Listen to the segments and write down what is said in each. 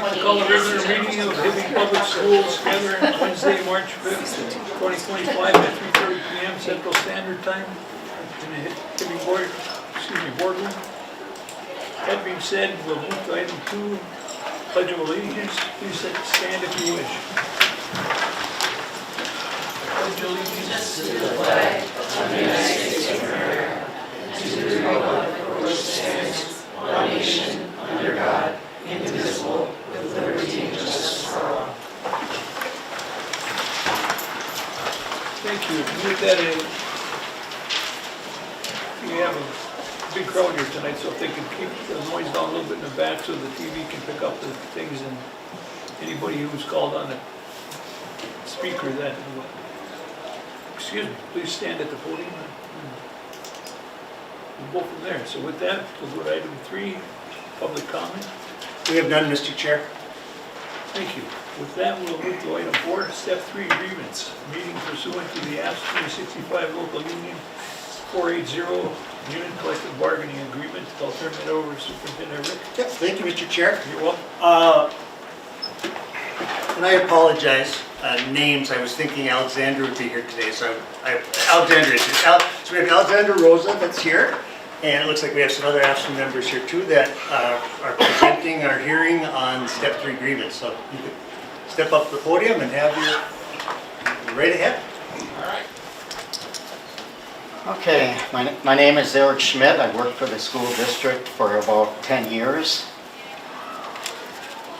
I call a regular meeting of Hibbing Public Schools gathering Wednesday, March 5th, 2025 at 3:30 p.m. Central Standard Time in the Hibbing boardroom. That being said, we'll move to item 2, Pledge of Allegiance. Please stand if you wish. Pledge allegiance to the flag of the United States of America and to the republic for which stands one nation under God, indivisible, with liberty and justice for all. Thank you. With that, we have a big crowd here tonight, so if they can keep the noise down a little bit in the back so the TV can pick up the things, and anybody who's called on the speaker that, excuse me, please stand at the podium. We'll go from there. So with that, we'll go to item 3, public comment. We have none, Mr. Chair. Thank you. With that, we'll move to item 4, step 3, grievance. Meeting pursuant to the ASP 365 local union 480 unit collective bargaining agreement. I'll turn it over to Superintendent Rick. Yes, thank you, Mr. Chair. You're welcome. And I apologize, names, I was thinking Alexandra would be here today, so Alexandra is here. So we have Alexandra Rosa that's here, and it looks like we have some other ASP members here too that are presenting our hearing on step 3 grievance. So you could step up to the podium and have your right ahead. Okay, my name is Eric Schmidt. I worked for the school district for about 10 years.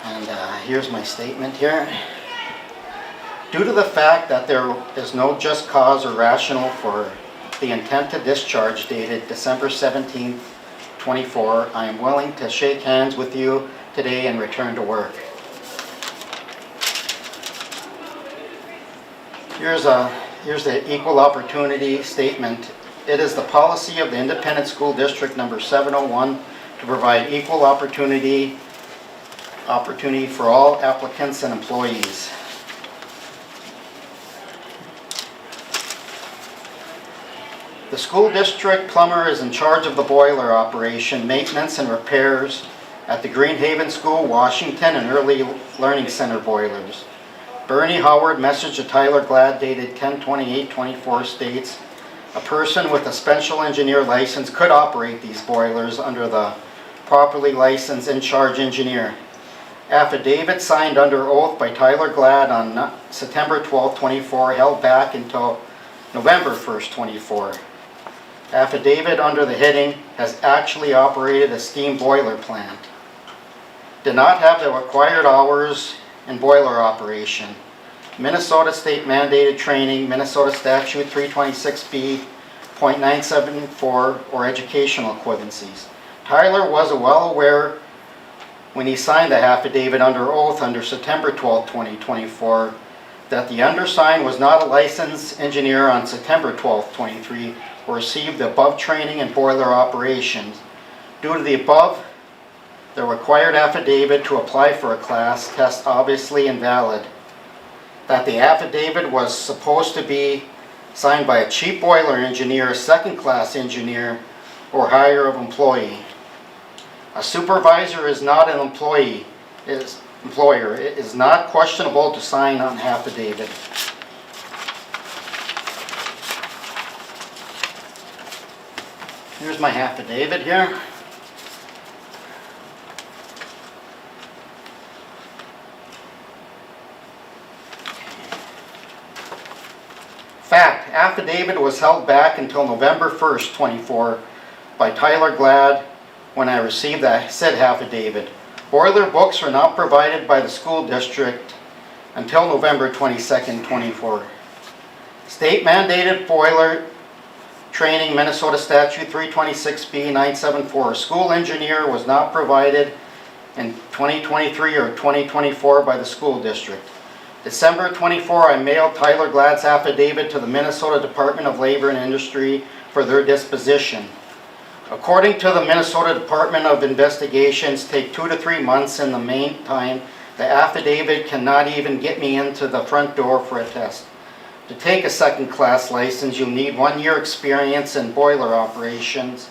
And here's my statement here. Due to the fact that there is no just cause or rationale for the intent to discharge dated December 17th, 24, I am willing to shake hands with you today and return to work. Here's the equal opportunity statement. It is the policy of the Independent School District number 701 to provide equal opportunity for all applicants and employees. The school district plumber is in charge of the boiler operation, maintenance, and repairs at the Greenhaven School, Washington, and Early Learning Center boilers. Bernie Howard message to Tyler Glad dated 10/28/24 states, a person with a special engineer license could operate these boilers under the properly licensed in-charge engineer. Affidavit signed under oath by Tyler Glad on September 12, 24, held back until November 1st, 24. Affidavit under the heading has actually operated a steam boiler plant. Did not have the required hours in boiler operation. Minnesota state mandated training, Minnesota statute 326B.974, or educational equivalencies. Tyler was well aware when he signed the affidavit under oath under September 12, 2024, that the undersigned was not a licensed engineer on September 12, 23, or received the above training in boiler operations. Due to the above, the required affidavit to apply for a class test obviously invalid. That the affidavit was supposed to be signed by a cheap boiler engineer, a second-class engineer, or higher of employee. A supervisor is not an employer. It is not questionable to sign an affidavit. Here's my affidavit here. Fact, affidavit was held back until November 1st, 24 by Tyler Glad when I received the said affidavit. Boiler books are not provided by the school district until November 22nd, 24. State mandated boiler training, Minnesota statute 326B.974. School engineer was not provided in 2023 or 2024 by the school district. December 24, I mailed Tyler Glad's affidavit to the Minnesota Department of Labor and Industry for their disposition. According to the Minnesota Department of Investigations, take 2 to 3 months. In the meantime, the affidavit cannot even get me into the front door for a test. To take a second-class license, you'll need 1 year experience in boiler operations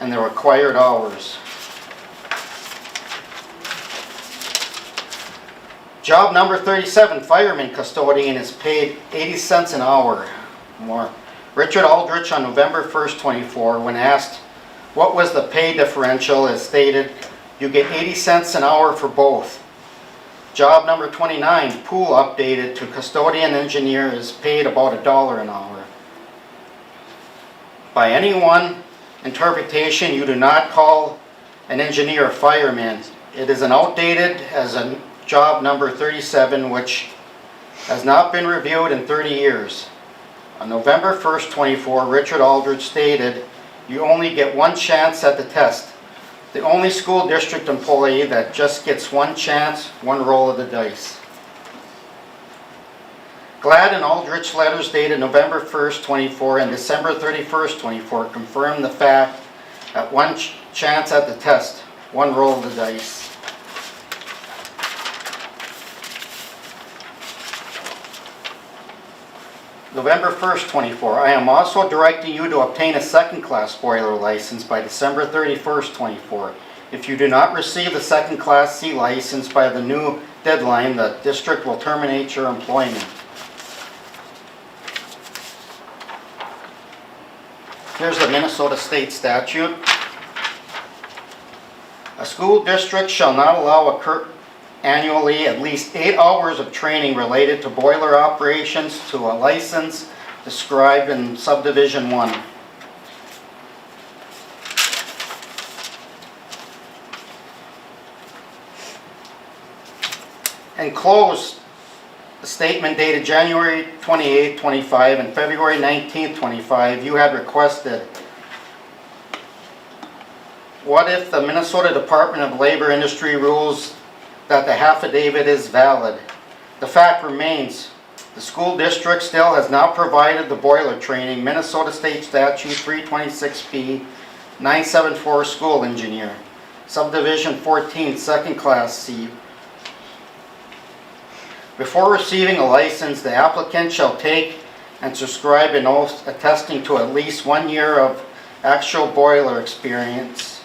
and the required hours. Job number 37, fireman custodian, is paid 80 cents an hour more. Richard Aldrich on November 1st, 24, when asked what was the pay differential, has stated, "You get 80 cents an hour for both." Job number 29, pool updated to custodian engineer, is paid about $1 an hour. By any one interpretation, you do not call an engineer a fireman. It is an outdated as a job number 37, which has not been reviewed in 30 years. On November 1st, 24, Richard Aldrich stated, "You only get one chance at the test. The only school district employee that just gets one chance, one roll of the dice." Glad and Aldrich letters dated November 1st, 24 and December 31st, 24 confirm the fact that one chance at the test, one roll of the dice. November 1st, 24, I am also directing you to obtain a second-class boiler license by December 31st, 24. If you do not receive the second-class C license by the new deadline, the district will terminate your employment. Here's the Minnesota State statute. A school district shall not allow annually at least 8 hours of training related to boiler operations to a license described in subdivision 1. Enclosed, a statement dated January 28, 25 and February 19, 25, you had requested, what if the Minnesota Department of Labor Industry rules that the affidavit is valid? The fact remains, the school district still has not provided the boiler training, Minnesota State Statute 326P 974 school engineer, subdivision 14, second class C. Before receiving a license, the applicant shall take and subscribe an oath attesting to at least 1 year of actual boiler experience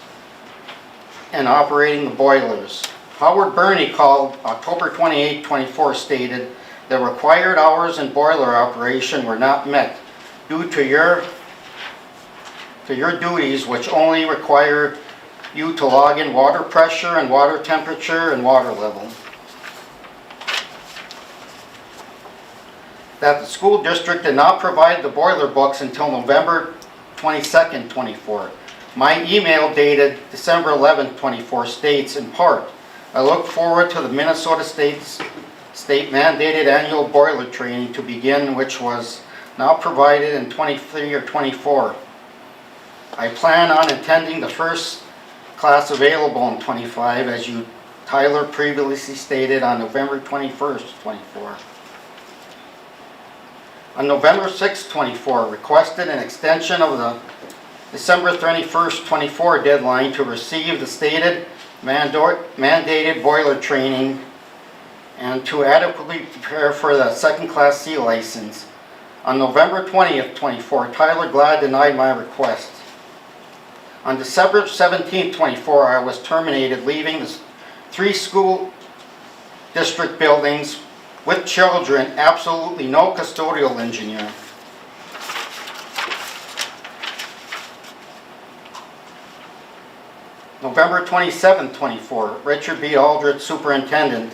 and operating the boilers. Howard Burney called October 28, 24 stated, the required hours in boiler operation were not met due to your duties, which only require you to log in water pressure and water temperature and water level. That the school district did not provide the boiler books until November 22nd, 24. My email dated December 11th, 24 states in part, I look forward to the Minnesota state mandated annual boiler training to begin, which was now provided in 23 or 24. I plan on attending the first class available in 25, as you, Tyler, previously stated on November 21st, 24. On November 6, 24, requested an extension of the December 31st, 24 deadline to receive the stated mandated boiler training and to adequately prepare for the second class C license. On November 20th, 24, Tyler Glad denied my request. On December 17th, 24, I was terminated, leaving the 3 school district buildings with children, absolutely no custodial engineer. November 27, 24, Richard B. Aldrich, Superintendent.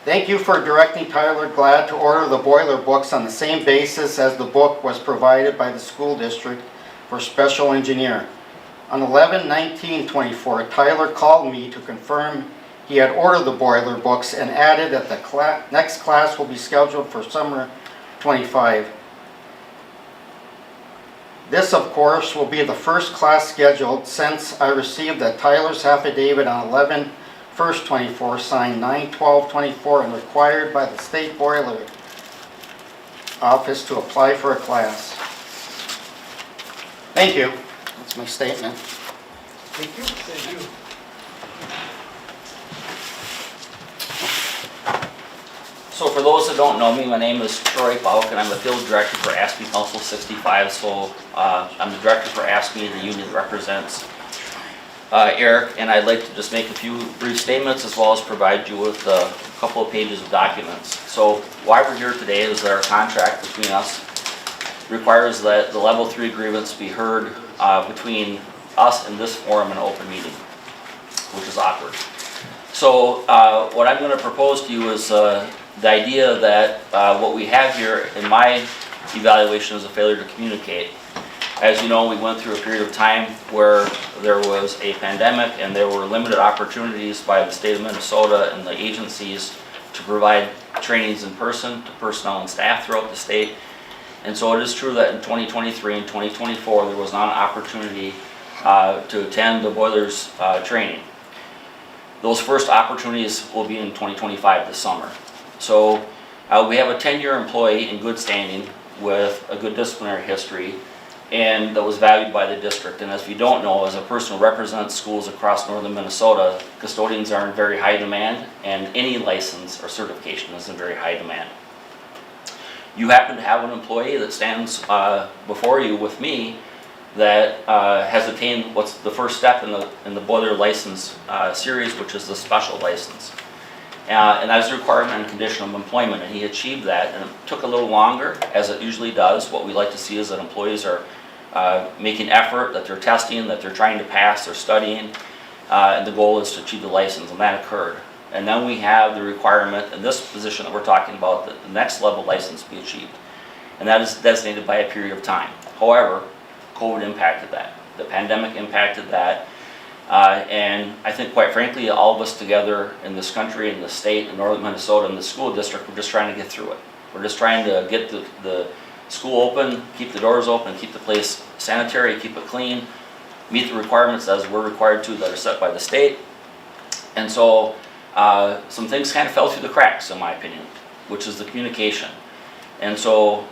Thank you for directing Tyler Glad to order the boiler books on the same basis as the book was provided by the school district for special engineer. On 11/19/24, Tyler called me to confirm he had ordered the boiler books and added that the next class will be scheduled for summer 25. This, of course, will be the first class scheduled since I received that Tyler's affidavit on 11/1/24, signed 9/12/24, and required by the state boiler office to apply for a class. Thank you. That's my statement. Thank you. Thank you. So for those that don't know me, my name is Troy Bauk, and I'm the field director for ASPE Council 65. So I'm the director for ASPE, the union that represents Eric, and I'd like to just make a few brief statements as well as provide you with a couple of pages of documents. So why we're here today is that our contract between us requires that the level 3 grievance be heard between us and this forum in an open meeting, which is awkward. So what I'm going to propose to you is the idea that what we have here in my evaluation is a failure to communicate. As you know, we went through a period of time where there was a pandemic and there were limited opportunities by the state of Minnesota and the agencies to provide trainings in person to personnel and staff throughout the state. And so it is true that in 2023 and 2024 there was not an opportunity to attend the boilers training. Those first opportunities will be in 2025 this summer. So we have a 10-year employee in good standing with a good disciplinary history and that was valued by the district. And as you don't know, as a person who represents schools across northern Minnesota, custodians are in very high demand, and any license or certification is in very high demand. You happen to have an employee that stands before you with me that has attained what's the first step in the boiler license series, which is the special license. And that is a requirement and condition of employment, and he achieved that, and it took a little longer, as it usually does. What we like to see is that employees are making effort, that they're testing, that they're trying to pass, they're studying, and the goal is to achieve the license, and that occurred. And then we have the requirement in this position that we're talking about that the next level license be achieved, and that is designated by a period of time. However, COVID impacted that. The pandemic impacted that. And I think, quite frankly, all of us together in this country, in the state, in northern Minnesota, in the school district, we're just trying to get through it. We're just trying to get the school open, keep the doors open, keep the place sanitary, keep it clean, meet the requirements as we're required to that are set by the state. And so some things kind of fell through the cracks, in my opinion, which is the communication. And so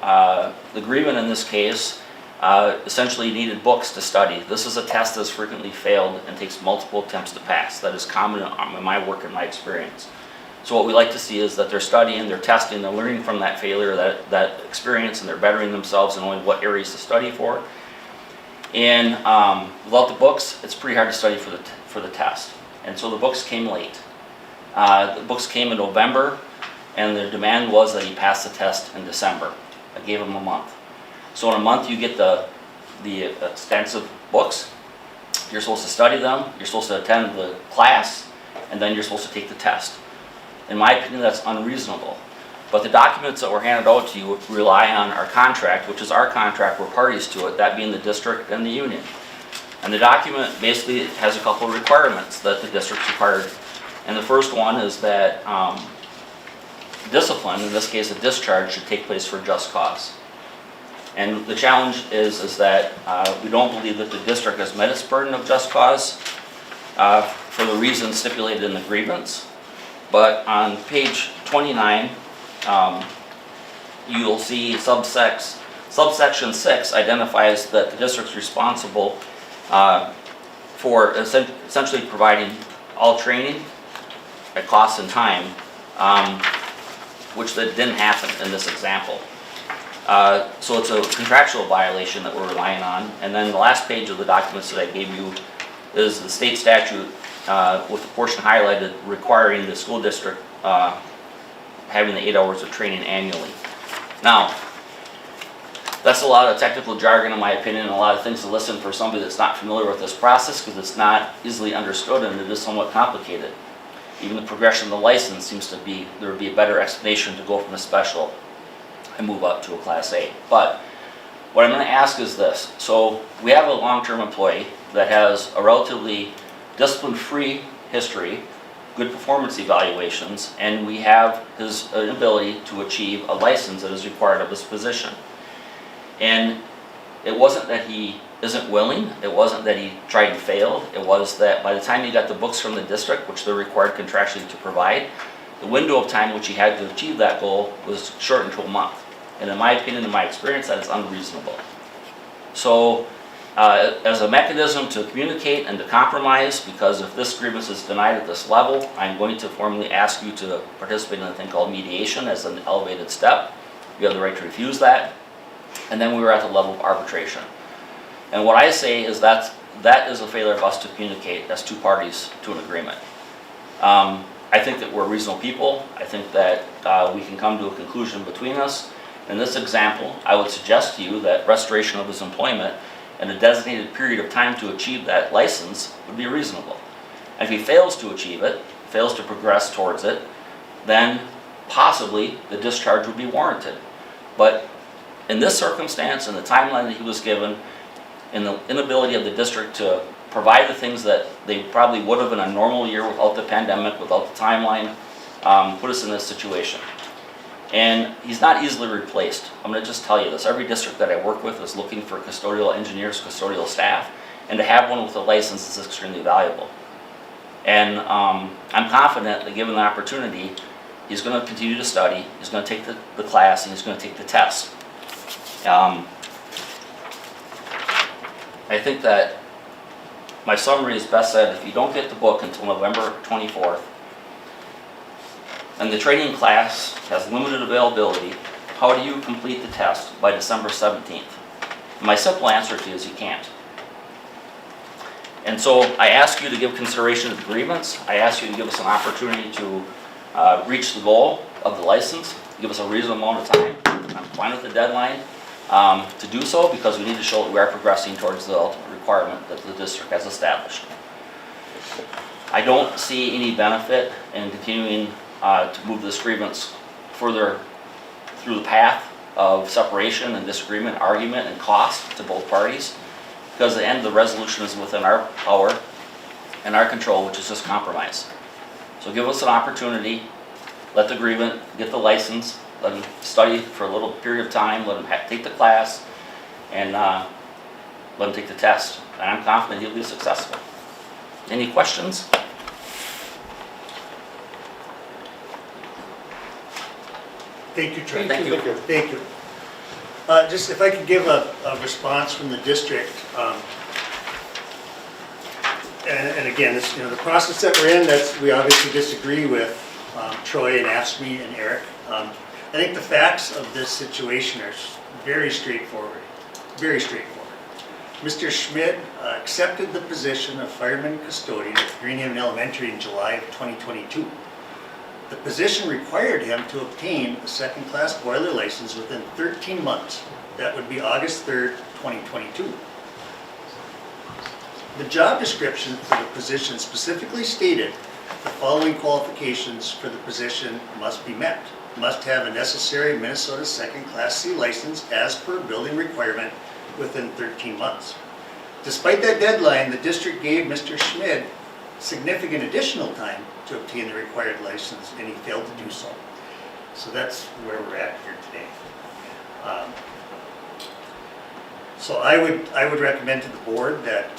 the grievance in this case essentially needed books to study. This is a test that's frequently failed and takes multiple attempts to pass. That is common in my work and my experience. So what we like to see is that they're studying, they're testing, they're learning from that failure, that experience, and they're bettering themselves in only what areas to study for. And without the books, it's pretty hard to study for the test. And so the books came late. The books came in November, and the demand was that he pass the test in December. I gave him a month. So in a month you get the extensive books, you're supposed to study them, you're supposed to attend the class, and then you're supposed to take the test. In my opinion, that's unreasonable. But the documents that were handed out to you rely on our contract, which is our contract, we're parties to it, that being the district and the union. And the document basically has a couple of requirements that the district's required. And the first one is that discipline, in this case a discharge, should take place for just cause. And the challenge is that we don't believe that the district has met its burden of just cause for the reasons stipulated in the grievance. But on page 29, you'll see subsection 6 identifies that the district's responsible for essentially providing all training at cost and time, which that didn't happen in this example. So it's a contractual violation that we're relying on. And then the last page of the documents that I gave you is the state statute with the portion highlighted requiring the school district having the 8 hours of training annually. Now, that's a lot of technical jargon in my opinion, and a lot of things to listen for somebody that's not familiar with this process, because it's not easily understood and it is somewhat complicated. Even the progression of the license seems to be, there would be a better explanation to go from a special and move up to a Class A. But what I'm going to ask is this. So we have a long-term employee that has a relatively discipline-free history, good performance evaluations, and we have his ability to achieve a license that is required of this position. And it wasn't that he isn't willing, it wasn't that he tried and failed, it was that by the time he got the books from the district, which they're required contractually to provide, the window of time which he had to achieve that goal was shortened to a month. And in my opinion, in my experience, that is unreasonable. So as a mechanism to communicate and to compromise, because if this grievance is denied at this level, I'm going to formally ask you to participate in a thing called mediation as an elevated step. You have the right to refuse that. And then we were at the level of arbitration. And what I say is that's that is a failure of us to communicate as two parties to an agreement. I think that we're reasonable people. I think that we can come to a conclusion between us. In this example, I would suggest to you that restoration of his employment in a designated period of time to achieve that license would be reasonable. And if he fails to achieve it, fails to progress towards it, then possibly the discharge would be warranted. But in this circumstance, in the timeline that he was given, in the inability of the district to provide the things that they probably would have in a normal year without the pandemic, without the timeline, put us in this situation. And he's not easily replaced. I'm going to just tell you this. Every district that I work with is looking for custodial engineers, custodial staff, and to have one with a license is extremely valuable. And I'm confident that given the opportunity, he's going to continue to study, he's going to take the class, and he's going to take the test. I think that my summary is best said, if you don't get the book until November 24th, and the training class has limited availability, how do you complete the test by December 17th? My simple answer to you is you can't. And so I ask you to give consideration to the grievance. I ask you to give us an opportunity to reach the goal of the license, give us a reasonable amount of time. I'm fine with the deadline to do so because we need to show that we are progressing towards the ultimate requirement that the district has established. I don't see any benefit in continuing to move this grievance further through the path of separation and disagreement, argument, and cost to both parties, because the end of the resolution is within our power and our control, which is just compromise. So give us an opportunity, let the grievant get the license, let him study for a little period of time, let him take the class, and let him take the test. And I'm confident he'll be successful. Any questions? Thank you, Troy. Thank you. Thank you. Just if I could give a response from the district. And again, this, the process that we're in, we obviously disagree with Troy and AFSCME and Eric. I think the facts of this situation are very straightforward. Very straightforward. Mr. Schmidt accepted the position of fireman custodian at Greenhaven Elementary in July of 2022. The position required him to obtain a second-class boiler license within 13 months. That would be August 3rd, 2022. The job description for the position specifically stated the following qualifications for the position must be met. Must have a necessary Minnesota second-class C license as per building requirement within 13 months. Despite that deadline, the district gave Mr. Schmidt significant additional time to obtain the required license, and he failed to do so. So that's where we're at here today. So I would recommend to the board that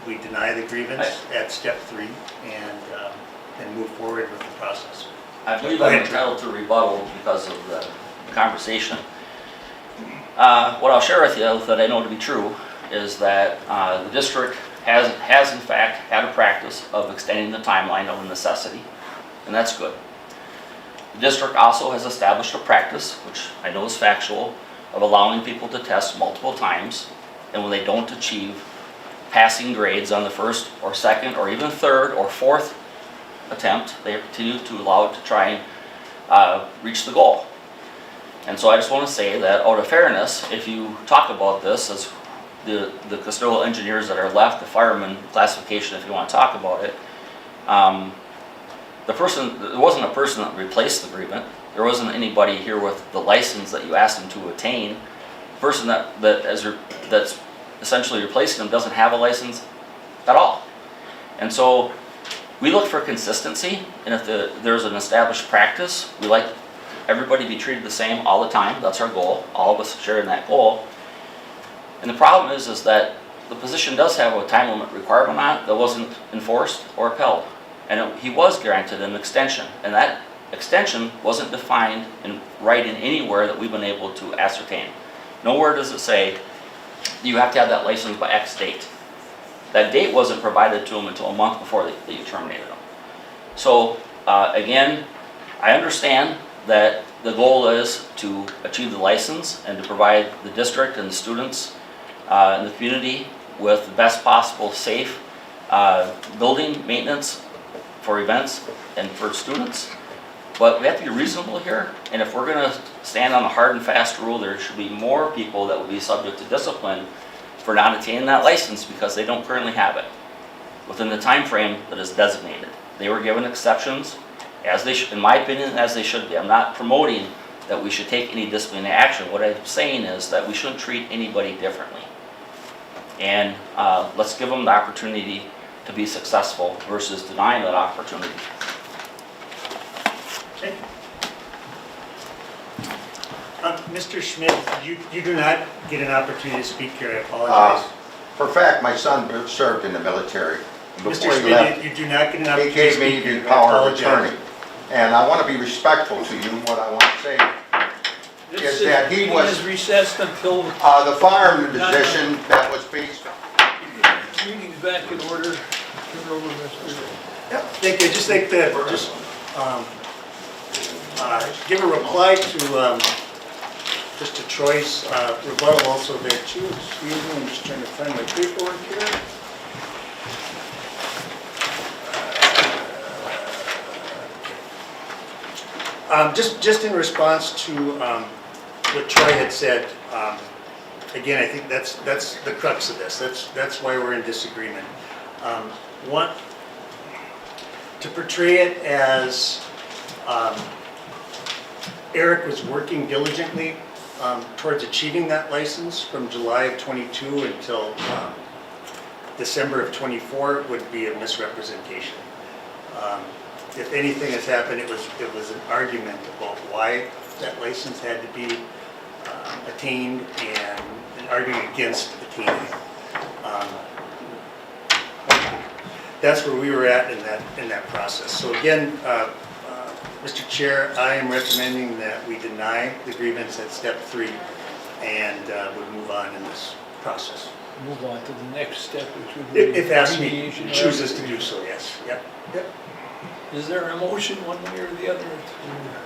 we deny the grievance at step 3 and move forward with the process. I believe I'm entitled to rebuttal because of the conversation. What I'll share with you that I know to be true is that the district has in fact had a practice of extending the timeline of a necessity, and that's good. The district also has established a practice, which I know is factual, of allowing people to test multiple times, and when they don't achieve passing grades on the first or second or even third or fourth attempt, they continue to allow it to try and reach the goal. And so I just want to say that out of fairness, if you talk about this as the custodial engineers that are left, the fireman classification, if you want to talk about it, there wasn't a person that replaced the grievant. There wasn't anybody here with the license that you asked him to attain. The person that's essentially replacing him doesn't have a license at all. And so we look for consistency, and if there's an established practice, we like everybody to be treated the same all the time. That's our goal. All of us share in that goal. And the problem is that the position does have a time limit requirement on it that wasn't enforced or upheld. And he was granted an extension, and that extension wasn't defined in writing anywhere that we've been able to ascertain. Nowhere does it say you have to have that license by X date. That date wasn't provided to him until a month before that you terminated him. So again, I understand that the goal is to achieve the license and to provide the district and the students and the community with the best possible safe building maintenance for events and for students. But we have to be reasonable here, and if we're gonna stand on a hard and fast rule, there should be more people that will be subject to discipline for not attaining that license because they don't currently have it within the time frame that is designated. They were given exceptions, as they should, in my opinion, as they should be. I'm not promoting that we should take any disciplinary action. What I'm saying is that we shouldn't treat anybody differently. And let's give them the opportunity to be successful versus denying that opportunity. Okay. Mr. Schmidt, you do not get an opportunity to speak here, I apologize. For a fact, my son served in the military. Mr. Before he Schmidt, left, you do not get an he opportunity to gave me speak here. the I power of apologize. attorney. And I want to be respectful to you. What I want to say, This Is that he meeting was- is recessed until the fireman position that was based the meeting's back in order. Turn it over to Mr. Yep, thank you. Just like to, give a reply to Mr. Troy's rebuttal also there too. Excuse me, I'm just trying to find my paperwork here. Just in response to what Troy had said, again, I think that's the crux of this. That's why we're in disagreement. One, to portray it as Eric was working diligently towards achieving that license from July of '22 until December of '24 would be a misrepresentation. If anything has happened, it was an argument about why that license had to be attained and an argument against attaining it. That's where we were at in that process. So again, Mr. Chair, I am recommending that we deny the grievance at step 3 and would move on in this process. Move on to the next step, which would be If ASME mediation or chooses to do arbitration. so, yes. Yep. Is there a motion one way or the other?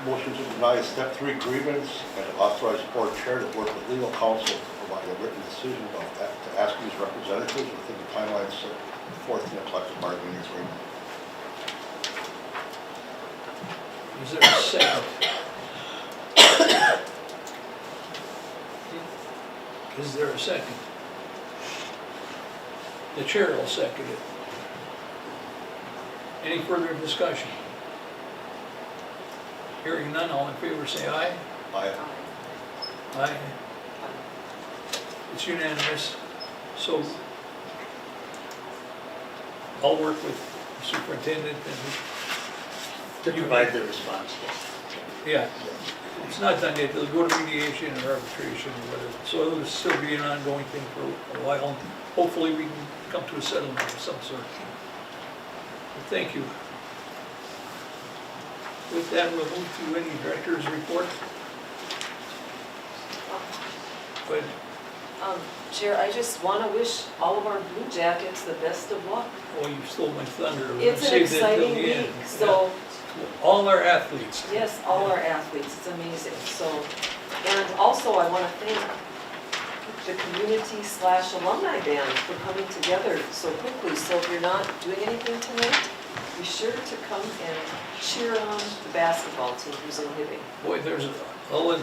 Motion to deny step 3 grievance and authorize board chair to work with legal counsel to provide a written decision about that to ASME's representatives within the timeline set forth in the collective bargaining agreement. Is there a second? Is there a second? The chair will second it. Any further discussion? Hearing none, all in favor say aye. Aye. Aye. It's unanimous. So I'll work with the superintendent and, To provide the response. yeah, it's not done yet. They'll go to mediation or arbitration or whatever. So it'll still be an ongoing thing for a while. Hopefully we can come to a settlement of some sort. Well, thank you. With that, we'll move to any director's report. But Chair, I just want to wish all of our Blue Jackets the best of luck. oh, you stole my thunder. We're gonna It's an save that till exciting the week, end. so, Yeah. All our athletes. yes, all our athletes, it's amazing, so. And also, I want to thank the community/alumni band for coming together so quickly. So if you're not doing anything tonight, be sure to come and cheer on the basketball team who's in Hibbing. Boy, there's all the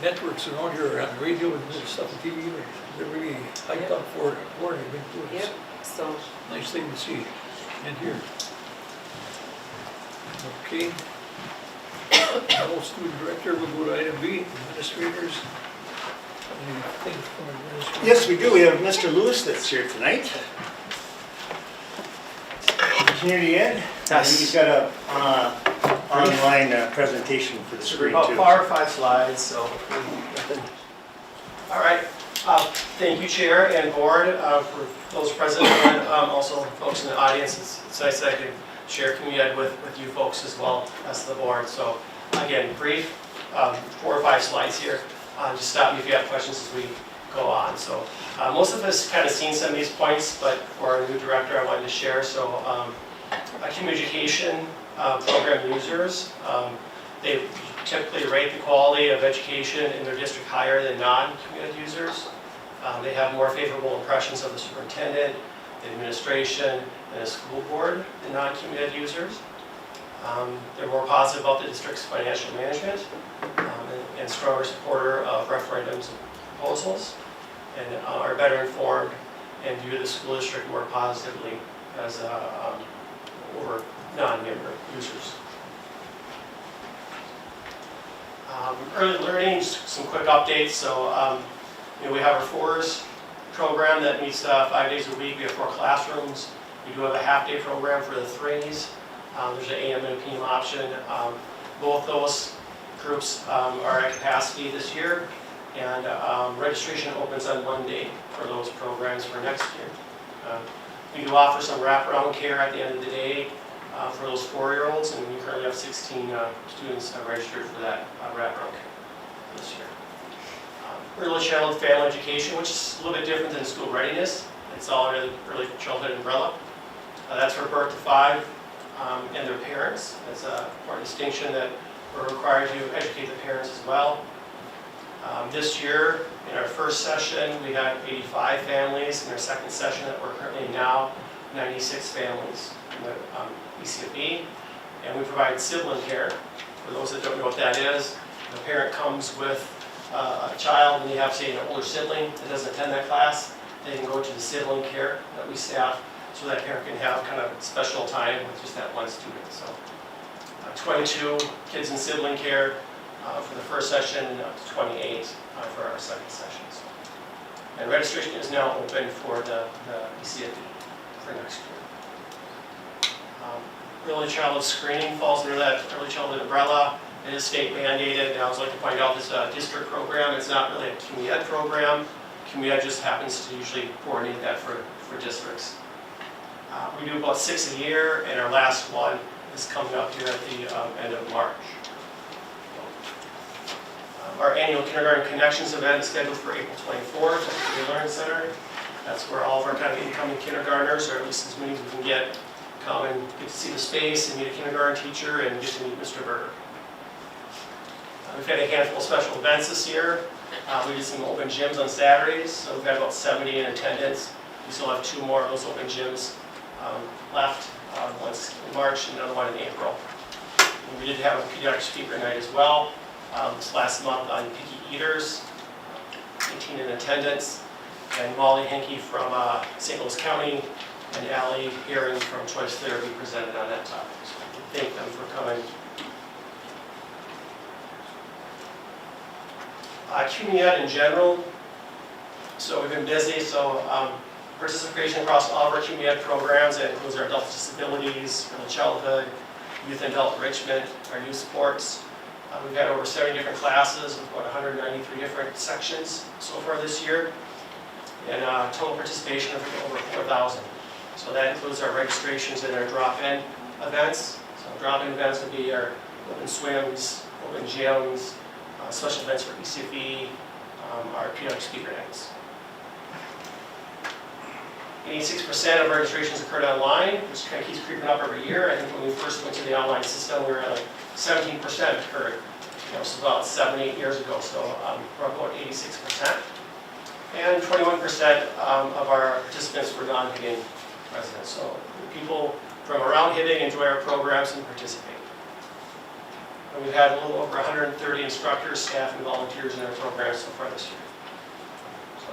networks around here on the radio and stuff on TV. They're really hyped up for it. They've been doing Yep, it. so, Nice thing to see and hear. Okay. All student director, we'll go to item B, administrators. Anything from administrators? Yes, we do. We have Mr. Lewis that's here tonight. Community Ed. I think he's got a online presentation for the screen About too. 4 or 5 slides, so. All right, thank you, Chair and Board, for those present, and also folks in the audience. It's nice that I can share community ed with you folks as well as the board. So again, brief, 4 or 5 slides here. Just stop me if you have questions as we go on. So most of us kind of seen some of these points, but for our new director, I wanted to share. So community education program users, they typically rate the quality of education in their district higher than non-community users. They have more favorable impressions of the superintendent, the administration, and the school board than non-community ed users. They're more positive about the district's financial management and stronger supporter of referendums and proposals, and are better informed and view the school district more positively as over non-member users. Early learning, some quick updates. So we have our fours program that meets 5 days a week. We have 4 classrooms. We do have a half-day program for the threes. There's an AM and a PM option. Both those groups are at capacity this year, and registration opens on Monday for those programs for next year. We do offer some wraparound care at the end of the day for those 4-year-olds, and we currently have 16 students registered for that wraparound care this year. Early childhood family education, which is a little bit different than school readiness. It's all under the early childhood umbrella. That's for birth to 5 and their parents. That's an important distinction that we're required to educate the parents as well. This year, in our first session, we had 85 families. In our second session that we're currently in now, 96 families in the ECFB. And we provide sibling care. For those that don't know what that is, the parent comes with a child and you have, say, an older sibling that doesn't attend that class. They can go to the sibling care that we staff so that parent can have kind of special time with just that one student. So 22 kids in sibling care for the first session and up to 28 for our second session. So, and registration is now open for the ECFB for next year. Early childhood screening falls under that early childhood umbrella. It is state mandated. Now, I'd like to point out this district program. It's not really a community ed program. Community ed just happens to usually coordinate that for districts. We do about 6 a year, and our last one is coming up here at the end of March. Our annual Kindergarten Connections event is scheduled for April 24th at the Learning Center. That's where all of our kind of incoming kindergartners, or at least as many as we can get, come and get to see the space and meet a kindergarten teacher and get to meet Mr. Berger. We've had a handful of special events this year. We did some open gyms on Saturdays, so we've got about 70 in attendance. We still have 2 more of those open gyms left, one's in March and another one in April. And we did have a pediatric speaker night as well this last month on picky eaters, 18 in attendance, and Molly Henke from St. Louis County and Allie Herring from Choice Therapy presented on that topic. So thank them for coming. Community ed in general, so we've been busy, so participation across all of our community ed programs, that includes our adult disabilities, early childhood, youth and adult enrichment, our youth sports. We've had over 70 different classes with about 193 different sections so far this year, and total participation of over 4,000. So that includes our registrations and our drop-in events. So drop-in events would be our open swims, open gyms, special events for ECFE, our pediatric speaker nights. 86% of our registrations occurred online, which kind of keeps creeping up every year. I think when we first went to the online system, we were at like 17% occurred. So about 7, 8 years ago, so we're about 86%. And 21% of our participants were non-Hibbing residents. So people from around Hibbing enjoy our programs and participate. And we've had a little over 130 instructors, staff, and volunteers in our programs so far this year. So,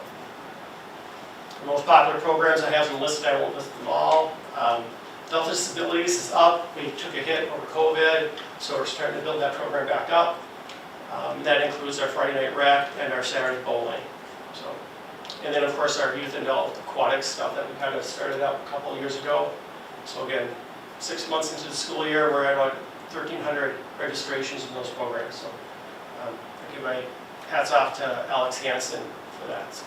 the most popular programs I have them listed, I won't list them all. Adult disabilities is up. We took a hit over COVID, so we're starting to build that program back up. That includes our Friday night rec and our Saturday bowling. So, and then of course our youth and adult aquatic stuff that we kind of started out a couple of years ago. So again, 6 months into the school year, we're at about 1,300 registrations in those programs. So I give my hats off to Alex Hansen for that. So.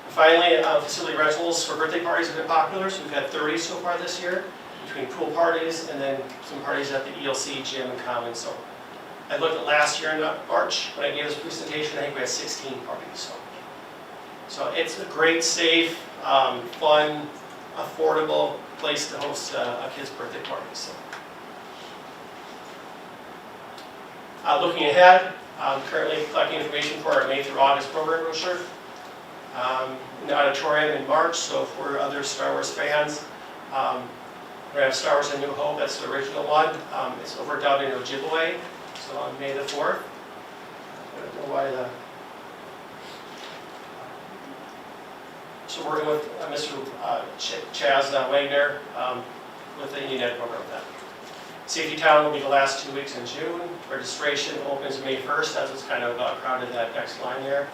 Finally, facility rentals for birthday parties have been popular. So we've had 30 so far this year, between pool parties and then some parties at the ELC gym and common. So I looked at last year in March when I gave this presentation. I think we had 16 parties. So it's a great, safe, fun, affordable place to host a kid's birthday party. So. Looking ahead, I'm currently collecting information for our May through August program brochure. in the auditorium in March. So for other Star Wars fans, we have Star Wars A New Hope, that's the original one. It's over down in Ojibwe, so on May the 4th. I don't know why the... So working with Mr. Chaz Wagner with the Indian Ed program with that. Safety Town will be the last 2 weeks in June. Registration opens May 1st, as it's kind of crowded that next line there.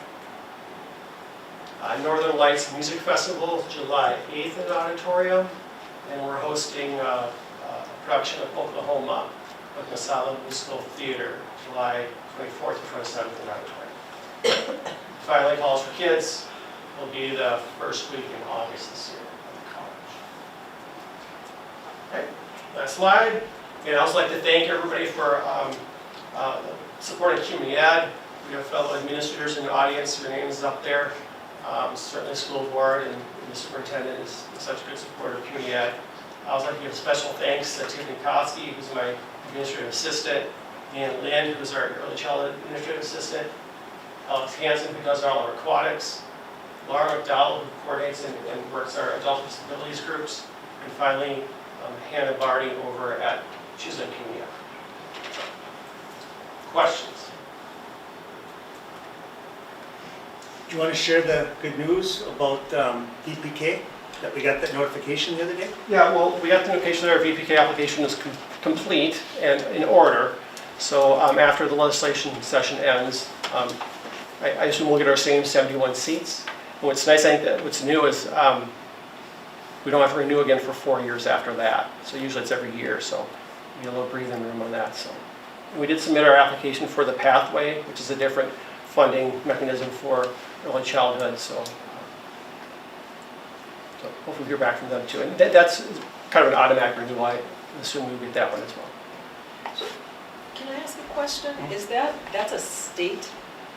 Northern Lights Music Festival, July 8th in the auditorium. And we're hosting a production of Oklahoma with Masala Musical Theater, July 24th to 27th in the auditorium. Finally, Halls for Kids will be the first week in August this year at the college. Okay, last slide. And I'd also like to thank everybody for supporting community ed. We have fellow administrators in the audience, your name is up there. Certainly school board and the superintendent is such a good supporter of community ed. I would like to give special thanks to Tiffany Koski, who's my administrative assistant, and Lynn, who's our early childhood administrative assistant, Alex Hansen, who does all our aquatics, Laura McDowell, who coordinates and works our adult disabilities groups, and finally, Hannah Barty over at she's in community ed. Questions? Do you want to share the good news about VPK, that we got that notification the other day? Yeah, well, we got the notification that our VPK application is complete and in order. So after the legislation session ends, I assume we'll get our same 71 seats. And what's nice, I think that what's new is we don't have to renew again for 4 years after that. So usually it's every year, so we get a little breathing room on that. So we did submit our application for the pathway, which is a different funding mechanism for early childhood. So hopefully we'll hear back from them too. And that's kind of an automatic renewal. I assume we'll get that one as well. Can I ask a question? Is that's a state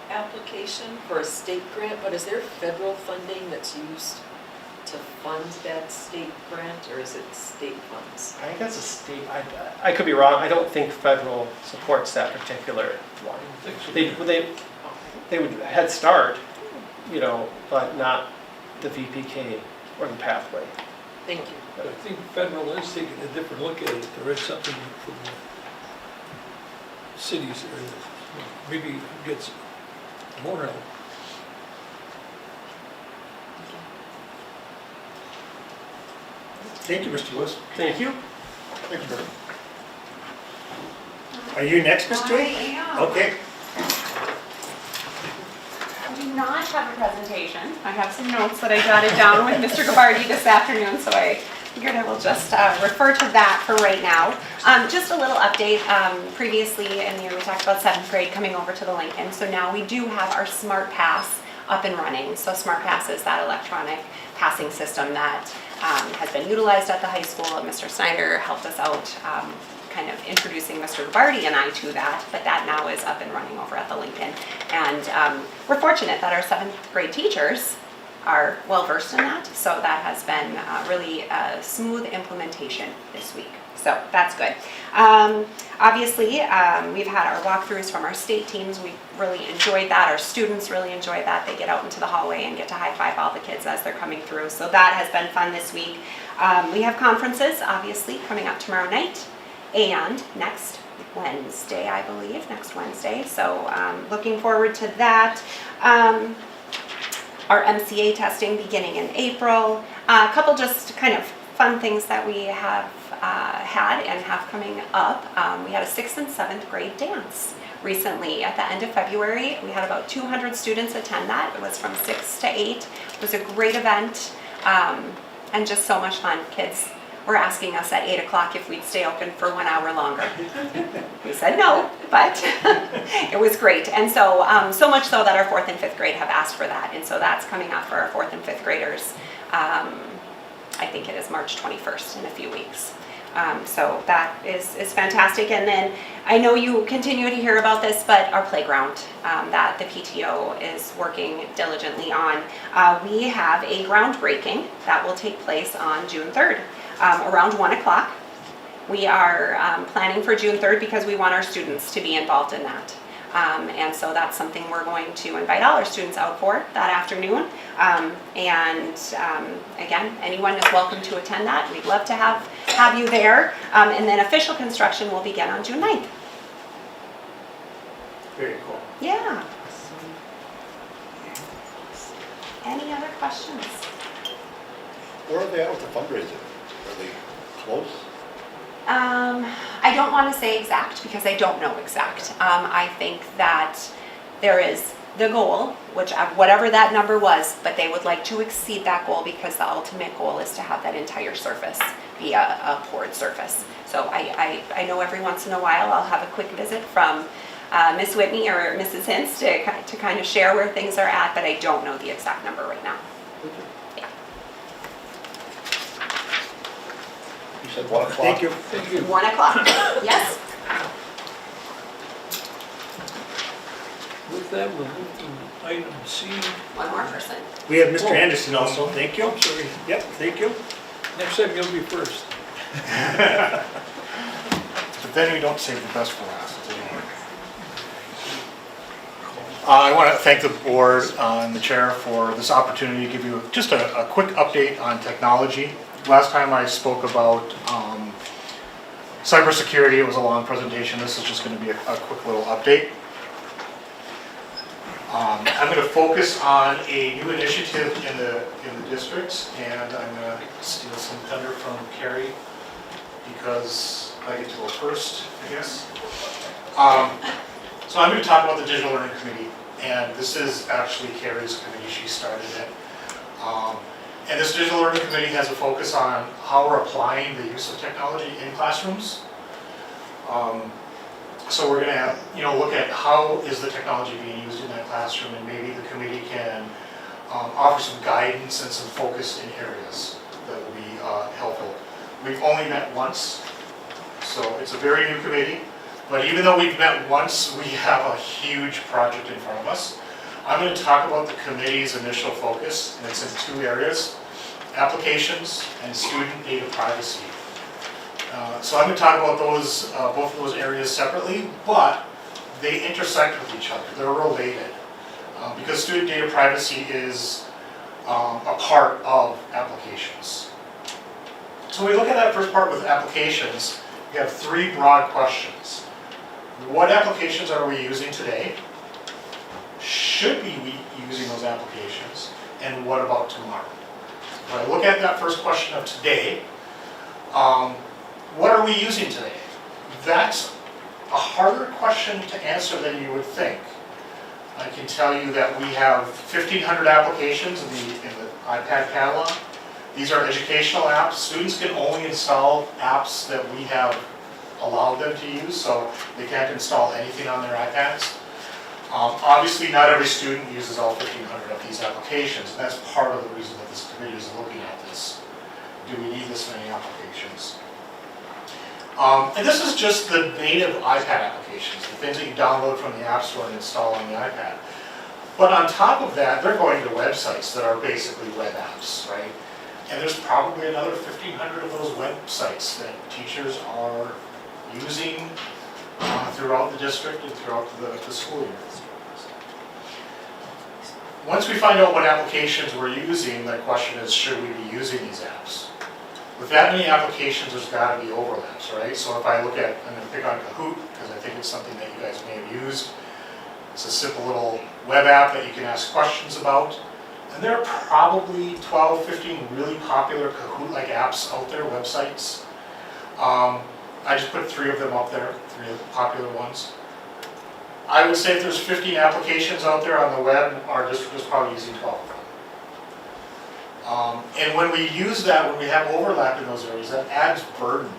application for a state grant, but is there federal funding that's used to fund that state grant, or is it state funds? I think that's a state, I could be wrong, I don't think federal supports that particular one. They would Head Start, you know, but not the VPK or the pathway. Thank you. But I think federal is taking a different look at it. There is something from the cities there that maybe gets more help. Thank you, Mr. Lewis. Thank you. Thank you, Bert. Are you next, Ms. Joy? I am. Okay. I do not have a presentation. I have some notes that I jotted down with Mr. Gabarty this afternoon, so I figured I will just refer to that for right now. Just a little update. Previously in the year we talked about 7th grade coming over to the Lincoln, so now we do have our Smart Pass up and running. So Smart Pass is that electronic passing system that has been utilized at the high school. Mr. Snyder helped us out kind of introducing Mr. Gabarty and I to that, but that now is up and running over at the Lincoln. And we're fortunate that our 7th grade teachers are well versed in that, so that has been really a smooth implementation this week. So that's good. Obviously, we've had our walkthroughs from our state teams. We really enjoyed that. Our students really enjoyed that. They get out into the hallway and get to high five all the kids as they're coming through. So that has been fun this week. We have conferences, obviously, coming up tomorrow night and next Wednesday, I believe, next Wednesday. So looking forward to that. Our MCA testing beginning in April. A couple just kind of fun things that we have had and have coming up. We had a 6th and 7th grade dance recently at the end of February. We had about 200 students attend that. It was from 6 to 8. It was a great event and just so much fun. Kids were asking us at 8 o'clock if we'd stay open for 1 hour longer. We said no, but it was great. And so, so much so that our 4th and 5th grade have asked for that. And so that's coming up for our 4th and 5th graders. I think it is March 21st in a few weeks. So that is fantastic. And then I know you continue to hear about this, but our playground that the PTO is working diligently on, we have a groundbreaking that will take place on June 3rd around 1 o'clock. We are planning for June 3rd because we want our students to be involved in that. And so that's something we're going to invite all our students out for that afternoon. Again, anyone is welcome to attend that. We'd love to have you there. And then official construction will begin on June 9th. Very cool. Yeah. Any other questions? Where are they at with the fundraising? Are they close? I don't want to say exact because I don't know exact. I think that there is the goal, whatever that number was, but they would like to exceed that goal because the ultimate goal is to have that entire surface be a poured surface. So I know every once in a while I'll have a quick visit from Miss Whitney or Mrs. Hintz to kind of share where things are at, but I don't know the exact number right now. Yeah. You said 1 o'clock? Thank you. Thank you. 1 o'clock. Yes? With that, we'll move to item C. One more person. We have Mr. Anderson also, thank you. I'm sorry. Yep, thank you. Next time you'll be first. But then we don't save the best for last. I want to thank the board and the chair for this opportunity to give you just a quick update on technology. Last time I spoke about cybersecurity, it was a long presentation. This is just going to be a quick little update. I'm going to focus on a new initiative in the district, and I'm going to steal some thunder from Carrie because I get to go first, I guess. So I'm going to talk about the Digital Learning Committee, and this is actually Carrie's committee. She started it. And this Digital Learning Committee has a focus on how we're applying the use of technology in classrooms. So we're going to look at how is the technology being used in that classroom, and maybe the committee can offer some guidance and some focus in areas that will be helpful. We've only met once, so it's a very new committee. But even though we've met once, we have a huge project in front of us. I'm going to talk about the committee's initial focus, and it's in 2 areas: applications and student data privacy. So I'm going to talk about those, both of those areas separately, but they intersect with each other. They're related because student data privacy is a part of applications. So when we look at that first part with applications, we have 3 broad questions. What applications are we using today? Should we be using those applications? And what about tomorrow? When I look at that first question of today, what are we using today? That's a harder question to answer than you would think. I can tell you that we have 1,500 applications in the iPad catalog. These are educational apps. Students can only install apps that we have allowed them to use, so they can't install anything on their iPads. Obviously, not every student uses all 1,500 of these applications, and that's part of the reason that this committee is looking at this. Do we need this many applications? And this is just the native iPad applications, the things that you download from the App Store and install on the iPad. But on top of that, they're going to websites that are basically web apps, right? And there's probably another 1,500 of those websites that teachers are using throughout the district and throughout the school year. Once we find out what applications we're using, the question is, should we be using these apps? With that many applications, there's got to be overlaps, right? So if I look at, I'm going to pick on Kahoot, because I think it's something that you guys may have used. It's a simple little web app that you can ask questions about. And there are probably 12, 15 really popular Kahoot-like apps out there, websites. I just put 3 of them up there, 3 of the popular ones. I would say if there's 15 applications out there on the web, our district is probably using 12 of them. And when we use that, when we have overlap in those areas, that adds burden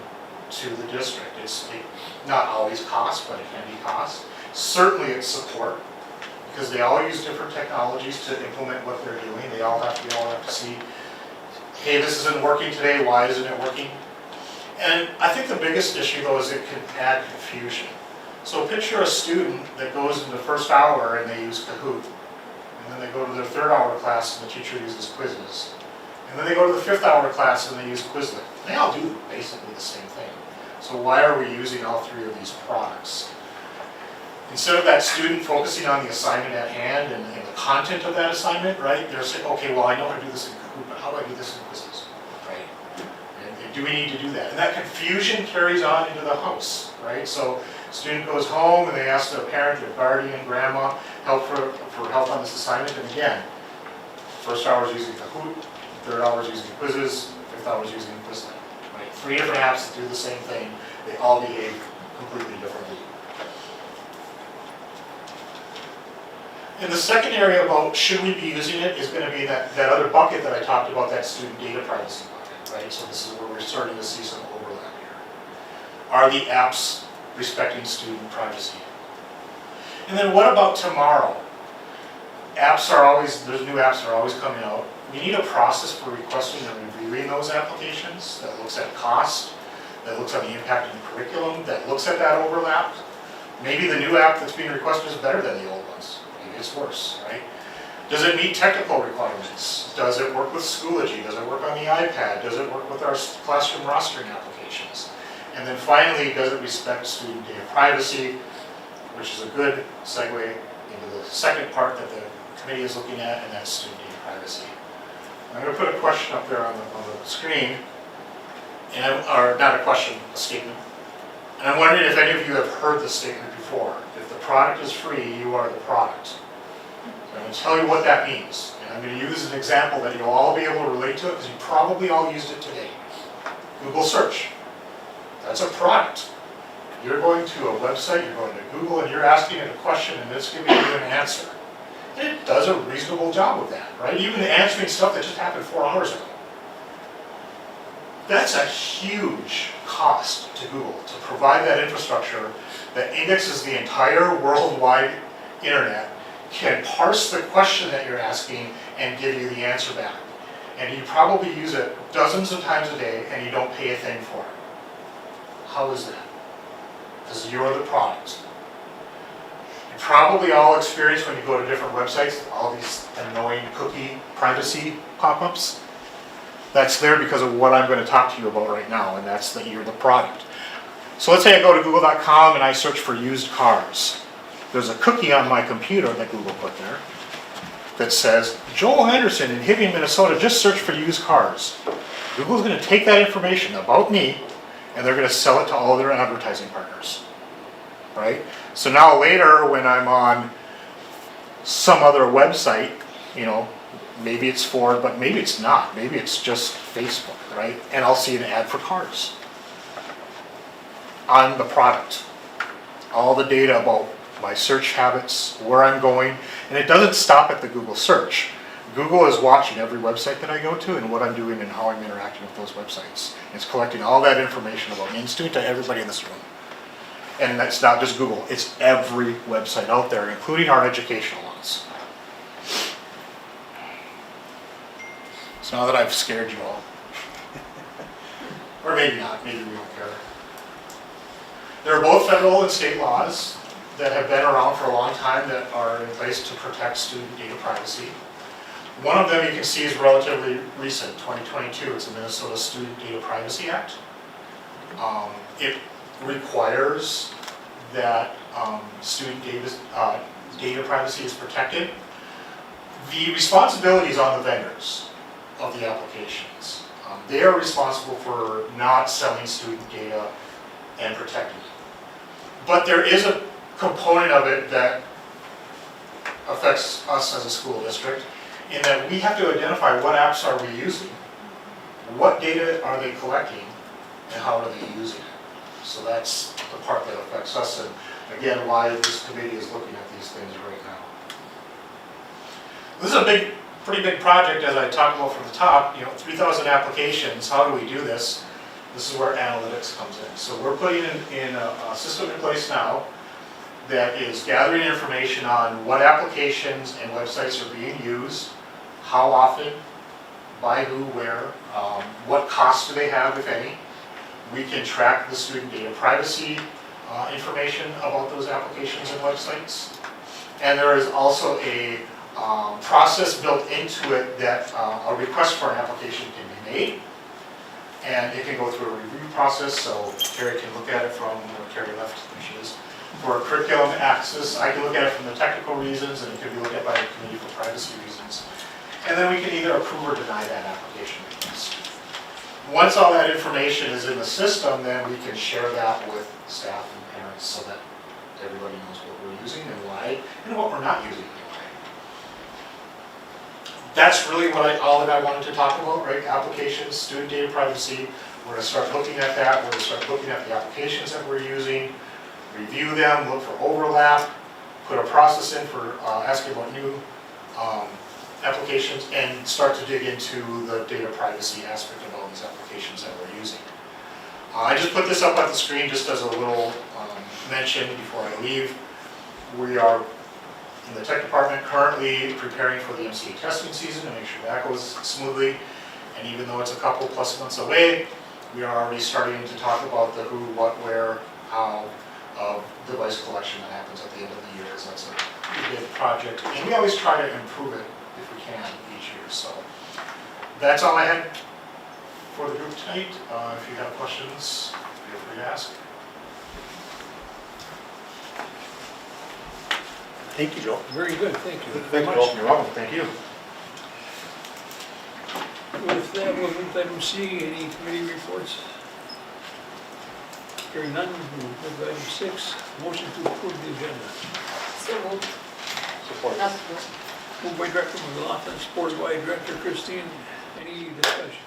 to the district. It's not always cost, but it can be cost. Certainly it's support, because they all use different technologies to implement what they're doing. They all have to see, hey, this isn't working today, why isn't it working? And I think the biggest issue though is it can add confusion. So picture a student that goes in the first hour and they use Kahoot. And then they go to their 3rd hour class and the teacher uses quizzes. And then they go to the 5th hour class and they use Quizlet. They all do basically the same thing. So why are we using all 3 of these products? Instead of that student focusing on the assignment at hand and the content of that assignment, right? They're saying, okay, well, I know how to do this in Kahoot, but how do I do this in quizzes, right? And do we need to do that? And that confusion carries on into the house, right? So student goes home and they ask their parent or guardian, grandma, help for help on this assignment. And again, first hour is using Kahoot, third hour is using quizzes, fifth hour is using Quizlet, right? 3 different apps that do the same thing. They all behave completely differently. And the second area about should we be using it is going to be that other bucket that I talked about, that student data privacy bucket, right? So this is where we're starting to see some overlap here. Are the apps respecting student privacy? And then what about tomorrow? There's new apps are always coming out. We need a process for requesting and reviewing those applications that looks at cost, that looks at the impact of the curriculum, that looks at that overlap. Maybe the new app that's being requested is better than the old ones. Maybe it's worse, right? Does it meet technical requirements? Does it work with Schoology? Does it work on the iPad? Does it work with our classroom rostering applications? And then finally, does it respect student data privacy, which is a good segue into the second part that the committee is looking at, and that's student data privacy. I'm going to put a question up there on the screen, or not a question, a statement. And I'm wondering if any of you have heard this statement before. If the product is free, you are the product. So I'm going to tell you what that means. And I'm going to use an example that you'll all be able to relate to it because you probably all used it today. Google search. That's a product. You're going to a website, you're going to Google, and you're asking it a question, and it's giving you an answer. And it does a reasonable job of that, right? Even answering stuff that just happened 4 hours ago. That's a huge cost to Google to provide that infrastructure that indexes the entire worldwide internet, can parse the question that you're asking and give you the answer back. And you probably use it dozens of times a day and you don't pay a thing for it. How is that? Because you're the product. You probably all experience when you go to different websites, all these annoying cookie privacy pop-ups. That's there because of what I'm going to talk to you about right now, and that's that you're the product. So let's say I go to google.com and I search for used cars. There's a cookie on my computer that Google put there that says, Joel Anderson in Hibbing, Minnesota just searched for used cars. Google's going to take that information about me and they're going to sell it to all their advertising partners, right? So now later when I'm on some other website, maybe it's Ford, but maybe it's not. Maybe it's just Facebook, right? And I'll see an ad for cars. I'm the product. All the data about my search habits, where I'm going, and it doesn't stop at the Google search. Google is watching every website that I go to and what I'm doing and how I'm interacting with those websites. It's collecting all that information about me and student to everybody in this room. And that's not just Google, it's every website out there, including our educational ones. So now that I've scared you all, or maybe not, maybe we don't care. There are both federal and state laws that have been around for a long time that are in place to protect student data privacy. One of them you can see is relatively recent, 2022. It's the Minnesota Student Data Privacy Act. It requires that student data privacy is protected. The responsibility is on the vendors of the applications. They are responsible for not selling student data and protecting it. But there is a component of it that affects us as a school district in that we have to identify what apps are we using, what data are they collecting, and how are they using it. So that's the part that affects us, and again, why this committee is looking at these things right now. This is a pretty big project, as I talked about from the top. 3,000 applications. How do we do this? This is where analytics comes in. So we're putting in a system in place now that is gathering information on what applications and websites are being used, how often, by who, where, what costs do they have, if any. We can track the student data privacy information about those applications and websites. And there is also a process built into it that a request for an application can be made. And it can go through a review process, so Carrie can look at it from where Carrie left, there she is. for curriculum access. I can look at it from the technical reasons, and it can be looked at by the committee for privacy reasons. And then we can either approve or deny that application request. Once all that information is in the system, then we can share that with staff and parents so that everybody knows what we're using and why, and what we're not using and why. That's really all that I wanted to talk about, right? Applications, student data privacy. We're gonna start looking at that. We're gonna start looking at the applications that we're using, review them, look for overlap, put a process in for asking about new applications, and start to dig into the data privacy aspect of all these applications that we're using. I just put this up on the screen just as a little mention before I leave. We are in the tech department currently preparing for the MCA testing season to make sure that goes smoothly. And even though it's a couple plus months away, we are already starting to talk about the who, what, where, how of device collection that happens at the end of the year, because that's a big project. And we always try to improve it if we can each year. So that's all I had for the group tonight. If you have questions, feel free to ask. Thank you, Joel. Very good, thank you. Thank you, Joel. You're welcome. Thank you. With that, we'll move to item C, any committee reports? Hearing none, we'll move to item 6, motion to approve the agenda. So moved. Support. Moved by Director McLaughlin, supported by Director Christine. Any discussion?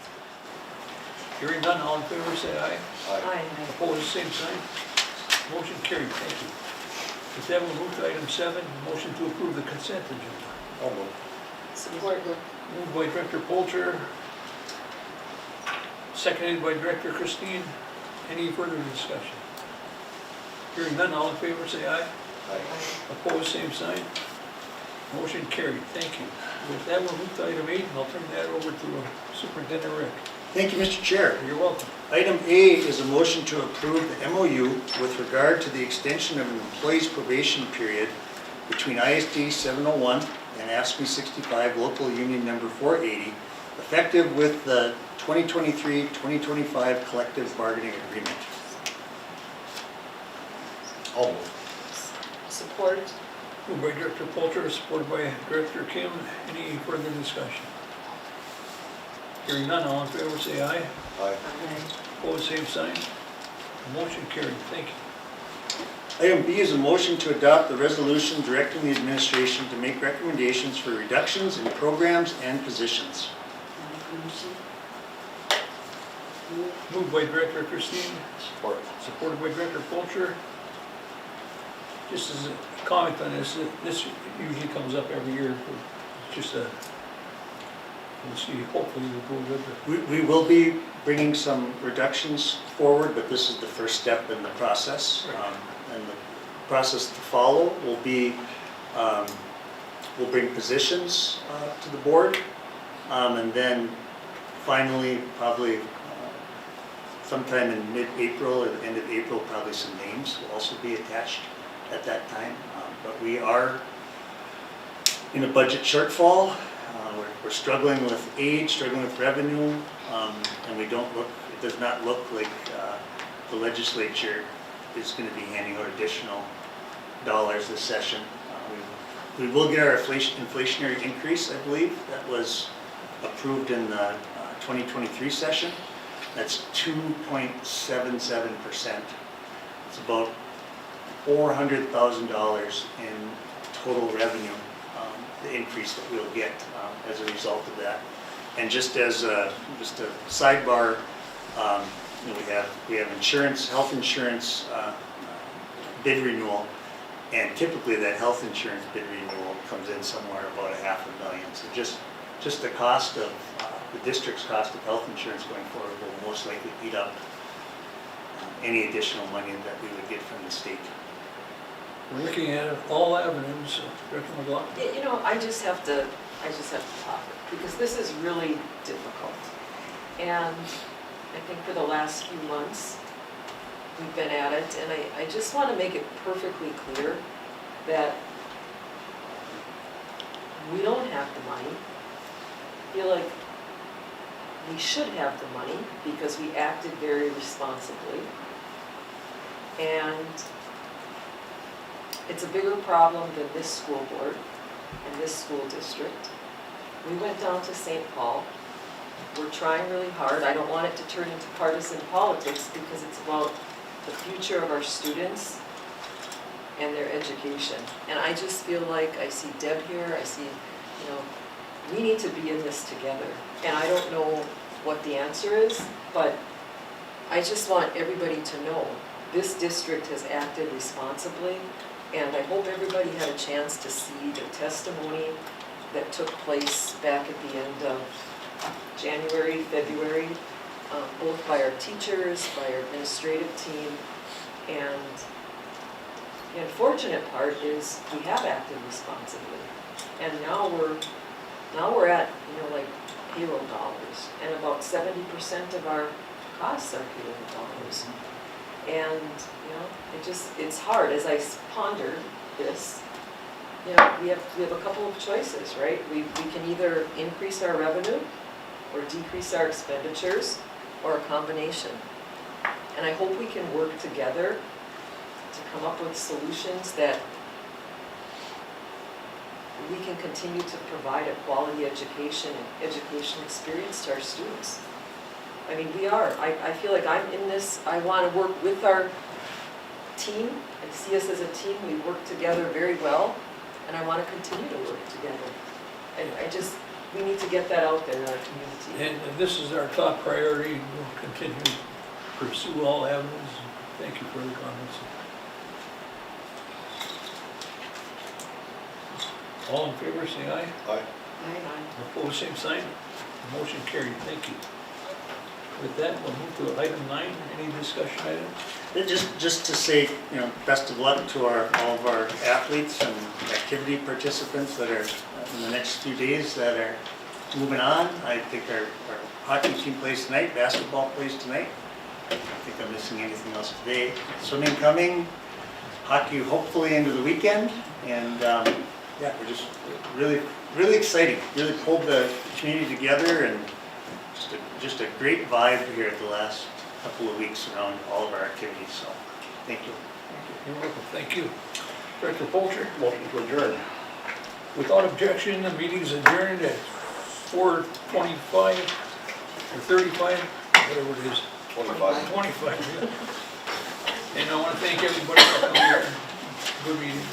Hearing none, all in favor say aye. Aye. Opposed, same sign. Motion carried, thank you. With that, we'll move to item 7, motion to approve the consent agenda. I'll move. Support. Moved by Director Polter, seconded by Director Christine. Any further discussion? Hearing none, all in favor say aye. Aye. Opposed, same sign. Motion carried, thank you. With that, we'll move to item 8, and I'll turn that over to Superintendent Rick. Thank you, Mr. Chair. You're welcome. Item A is a motion to approve the MOU with regard to the extension of an employee's probation period between ISD 701 and ASME 65 Local Union Number 480, effective with the 2023-2025 Collective Bargaining Agreement. I'll move. Support. Moved by Director Polter, supported by Director Kim. Any further discussion? Hearing none, all in favor say aye. Aye. Opposed, same sign. Motion carried, thank you. Item B is a motion to adopt the resolution directing the administration to make recommendations for reductions in programs and positions. Moved by Director Christine, Support. supported by Director Polter. Just as a comment on this, this usually comes up every year. It's just a, we'll see, hopefully we'll go good. We will be bringing some reductions forward, but this is the first step in the process. And the process to follow will be, we'll bring positions to the board, and then finally, probably sometime in mid-April or the end of April, probably some names will also be attached at that time. But we are in a budget shortfall. We're struggling with aid, struggling with revenue, and we don't look, it does not look like the legislature is going to be handing out additional dollars this session. We will get our inflationary increase, I believe, that was approved in the 2023 session. That's 2.77%. It's about $400,000 in total revenue, the increase that we'll get as a result of that. And just as just a sidebar, you know, we have insurance, health insurance bid renewal, and typically that health insurance bid renewal comes in somewhere about $500,000. So just the cost of the district's cost of health insurance going forward will most likely eat up any additional money that we would get from the state. We're looking at all avenues, Director McLaughlin. You know, I just have to talk, because this is really difficult. And I think for the last few months, we've been at it, and I just want to make it perfectly clear that we don't have the money. I feel like we should have the money because we acted very responsibly. And It's a bigger problem than this school board and this school district. We went down to St. Paul. We're trying really hard. I don't want it to turn into partisan politics because it's about the future of our students and their education. And I just feel like I see Deb here, I see, we need to be in this together. And I don't know what the answer is, but I just want everybody to know this district has acted responsibly, and I hope everybody had a chance to see the testimony that took place back at the end of January, February, both by our teachers, by our administrative team, and the unfortunate part is we have acted responsibly, and now we're at like payroll dollars, and about 70% of our costs are payroll dollars, and it's hard as I ponder this. We have a couple of choices, right? We can either increase our revenue or decrease our expenditures, or a combination. And I hope we can work together to come up with solutions that we can continue to provide a quality education and education experience to our students. I mean, we are. I feel like I'm in this. I want to work with our team. I see us as a team. We work together very well, and I want to continue to work together. And we need to get that out there in our community. And this is our top priority. We'll continue to pursue all avenues. Thank you for the comments. All in favor, say aye. Aye. Opposed, same sign. Motion carried. Thank you. With that, we'll move to item 9. Any discussion items? Just to say, best of luck to all of our athletes and activity participants that are in the next few days that are moving on. I think our hockey team plays tonight, basketball plays tonight. I don't think I'm missing anything else today. Swimming coming, hockey hopefully into the weekend, and we're just really exciting. Really pulled the community together, and just a great vibe here at the last couple of weeks around all of our activities. So, thank you. You're welcome. Thank you. Director Polter? Motion to adjourn. Without objection, the meeting is adjourned at 4:25 or 35, whatever it is. 25. 25, yeah. And I want to thank everybody for coming here. Good meeting.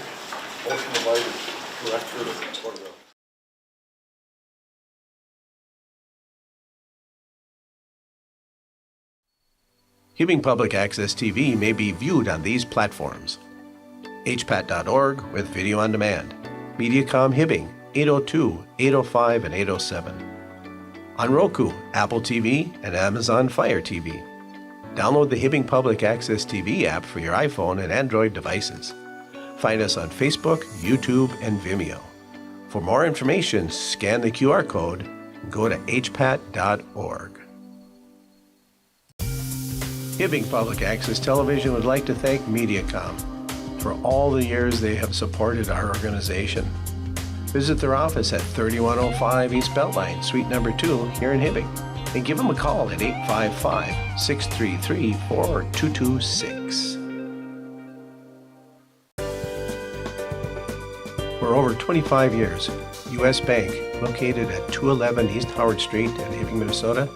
Motion divided. Director. Hibbing Public Access TV may be viewed on these platforms: hpat.org with video on demand, Mediacom Hibbing 802, 805, and 807. On Roku, Apple TV, and Amazon Fire TV. Download the Hibbing Public Access TV app for your iPhone and Android devices. Find us on Facebook, YouTube, and Vimeo. For more information, scan the QR code and go to hpat.org. Hibbing Public Access Television would like to thank Mediacom for all the years they have supported our organization. Visit their office at 3105 East Beltline, Suite number 2 here in Hibbing, and give them a call at 855-633-4226. For over 25 years, U.S. Bank, located at 211 East Howard Street in Hibbing, Minnesota,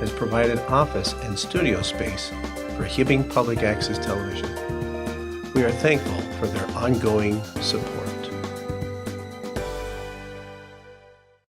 has provided office and studio space for Hibbing Public Access Television. We are thankful for their ongoing support.